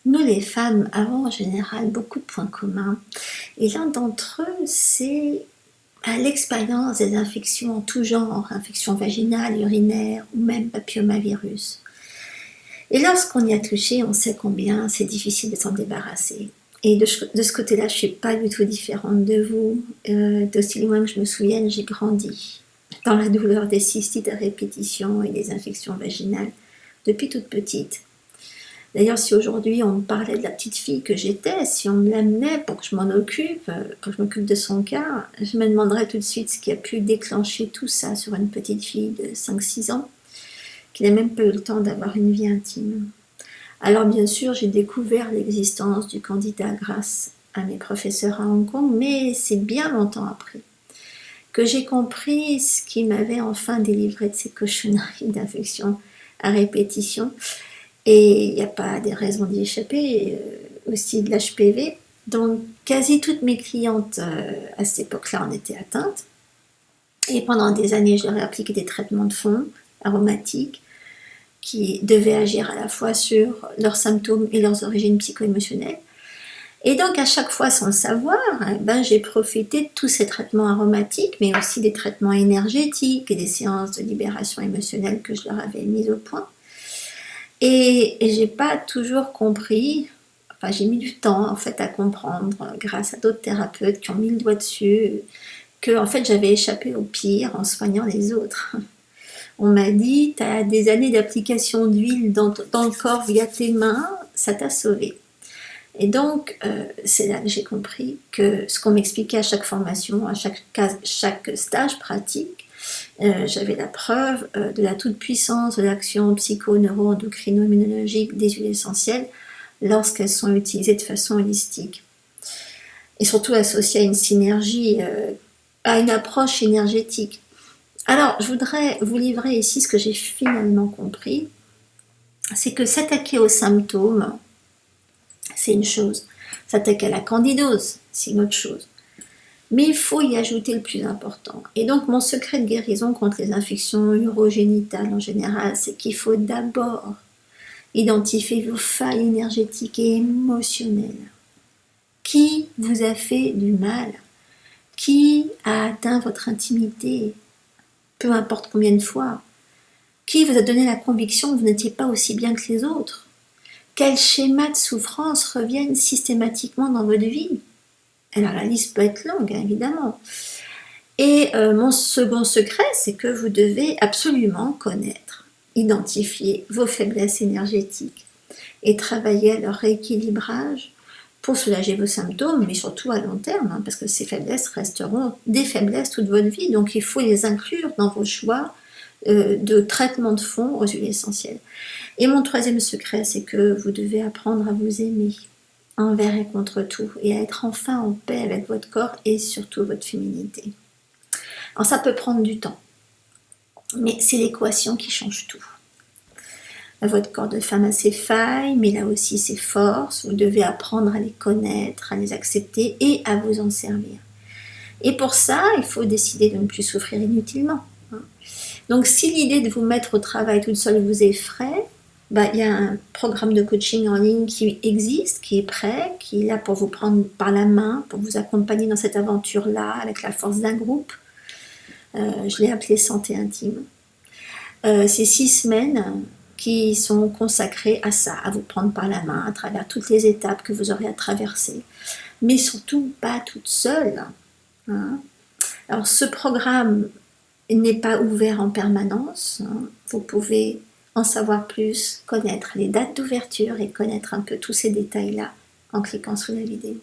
Nous les femmes avons en général beaucoup de points communs et l'un d'entre eux c'est l'expérience des infections en tout genre, infections vaginales, urinaires ou même papillomavirus. Et lorsqu'on y a touché, on sait combien c'est difficile de s'en débarrasser. Et de ce côté-là, je ne suis pas du tout différente de vous. D'aussi loin que je me souvienne, j'ai grandi dans la douleur des cystites à répétition et des infections vaginales depuis toute petite. D'ailleurs, si aujourd'hui on me parlait de la petite fille que j'étais, si on me l'amenait pour que je m'en occupe, que je m'occupe de son cas, je me demanderais tout de suite ce qui a pu déclencher tout ça sur une petite fille de 5-6 ans, qui n'a même pas eu le temps d'avoir une vie intime. Alors bien sûr, j'ai découvert l'existence du Candida grâce à mes professeurs à Hong Kong, mais c'est bien longtemps après que j'ai compris ce qui m'avait enfin délivré de ces cochonneries d'infection à répétition. Et il n'y a pas des raisons d'y échapper, aussi de l'HPV. Donc quasi toutes mes clientes à cette époque-là en étaient atteintes. Et pendant des années, je leur ai appliqué des traitements de fond aromatiques qui devaient agir à la fois sur leurs symptômes et leurs origines psycho-émotionnelles. Et donc à chaque fois, sans le savoir, j'ai profité de tous ces traitements aromatiques, mais aussi des traitements énergétiques et des séances de libération émotionnelle que je leur avais mis au point. Et j'ai pas toujours compris, enfin j'ai mis du temps en fait à comprendre, grâce à d'autres thérapeutes qui ont mis le doigt dessus, que en fait j'avais échappé au pire en soignant les autres. On m'a dit, tu as des années d'application d'huile dans le corps via tes mains, ça t'a sauvé. Et donc c'est là que j'ai compris que ce qu'on m'expliquait à chaque formation, à chaque stage pratique, j'avais la preuve de la toute-puissance de l'action psycho-neuro-endocrino-immunologique des huiles essentielles lorsqu'elles sont utilisées de façon holistique. Et surtout associées à une synergie, à une approche énergétique. Alors, je voudrais vous livrer ici ce que j'ai finalement compris, c'est que s'attaquer aux symptômes, c'est une chose. S'attaquer à la candidose, c'est une autre chose. Mais il faut y ajouter le plus important. Et donc mon secret de guérison contre les infections urogénitales en général, c'est qu'il faut d'abord identifier vos failles énergétiques et émotionnelles. Qui vous a fait du mal? Qui a atteint votre intimité? Peu importe combien de fois. Qui vous a donné la conviction que vous n'étiez pas aussi bien que les autres? Quels schémas de souffrance reviennent systématiquement dans votre vie? Alors la liste peut être longue, hein, évidemment. Et mon second secret, c'est que vous devez absolument connaître, identifier vos faiblesses énergétiques et travailler à leur rééquilibrage pour soulager vos symptômes, mais surtout à long terme, hein, parce que ces faiblesses resteront des faiblesses toute votre vie, donc il faut les inclure dans vos choix de traitement de fond aux huiles essentielles. Et mon troisième secret, c'est que vous devez apprendre à vous aimer envers et contre tout, et à être enfin en paix avec votre corps et surtout votre féminité. Alors ça peut prendre du temps, mais c'est l'équation qui change tout. Votre corps de femme a ses failles, mais là aussi ses forces, vous devez apprendre à les connaître, à les accepter et à vous en servir. Et pour ça, il faut décider de ne plus souffrir inutilement. Donc si l'idée de vous mettre au travail toute seule vous effraie, il y a un programme de coaching en ligne qui existe, qui est prêt, qui est là pour vous prendre par la main, pour vous accompagner dans cette aventure-là avec la force d'un groupe. Je l'ai appelé Santé Intime. C'est 6 semaines qui sont consacrées à ça, à vous prendre par la main à travers toutes les étapes que vous aurez à traverser, mais surtout pas toute seule. Hein. Alors ce programme n'est pas ouvert en permanence, hein. Vous pouvez en savoir plus, connaître les dates d'ouverture et connaître un peu tous ces détails-là en cliquant sous la vidéo.